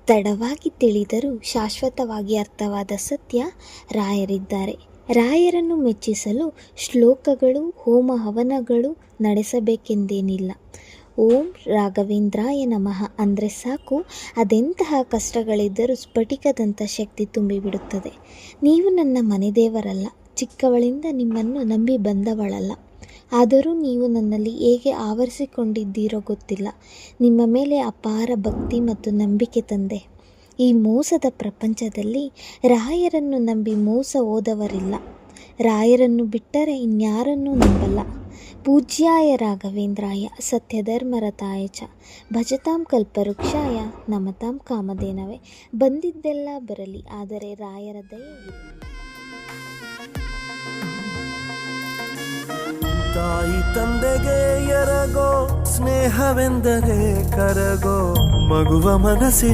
ತಡವಾಗಿ ತಿಳಿದರೂ ಶಾಶ್ವತವಾಗಿ ಅರ್ಥವಾದ ಸತ್ಯ ರಾಯರಿದ್ದಾರೆ. ರಾಯರನ್ನು ಮೆಚ್ಚಿಸಲು ಶ್ಲೋಕಗಳು, ಹೋಮ ಹವನಗಳು ನಡೆಸಬೇಕೆಂದೇನಿಲ್ಲ. ಓಂ ರಾಘವೇಂದ್ರಾಯ ನಮಃ ಅಂದರೆ ಸಾಕು, ಅದೆಂತಹ ಕಷ್ಟಗಳಿದ್ದರೂ ಸ್ಫಟಿಕದಂಥ ಶಕ್ತಿ ತುಂಬಿಬಿಡುತ್ತದೆ. ನೀವು ನನ್ನ ಮನೆದೇವರಲ್ಲ, ಚಿಕ್ಕವಳಿಂದ ನಿಮ್ಮನ್ನು ನಂಬಿ ಬಂದವಳಲ್ಲ. ಆದರೂ ನೀವು ನನ್ನಲ್ಲಿ ಹೇಗೆ ಆವರಿಸಿಕೊಂಡಿದ್ದೀರೋ ಗೊತ್ತಿಲ್ಲ. ನಿಮ್ಮ ಮೇಲೆ ಅಪಾರ ಭಕ್ತಿ ಮತ್ತು ನಂಬಿಕೆ ತಂದೆ. ಈ ಮೋಸದ ಪ್ರಪಂಚದಲ್ಲಿ ರಾಯರನ್ನು ನಂಬಿ ಮೋಸ ಹೋದವರಿಲ್ಲ. ರಾಯರನ್ನು ಬಿಟ್ಟರೆ ಇನ್ಯಾರನ್ನೂ ನಂಬಲ್ಲ. ಪೂಜ್ಯಾಯ ರಾಘವೇಂದ್ರಾಯ ಸತ್ಯಧರ್ಮರತಾಯ ಚ ಭಜತಾಂ ಕಲ್ಪವೃಕ್ಷಾಯ ನಮತಾಂ ಕಾಮಧೇನವೇ. ಬಂದಿದ್ದೆಲ್ಲ ಬರಲಿ, ಆದರೆ ರಾಯರ ದಯೆ ಇರಲಿ. ತಾಯಿ ತಂದೆಗೆ ಎರಗೋ ಸ್ನೇಹವೆಂದರೆ ಕರಗೋ ಮಗುವ ಮನಸ್ಸಿನ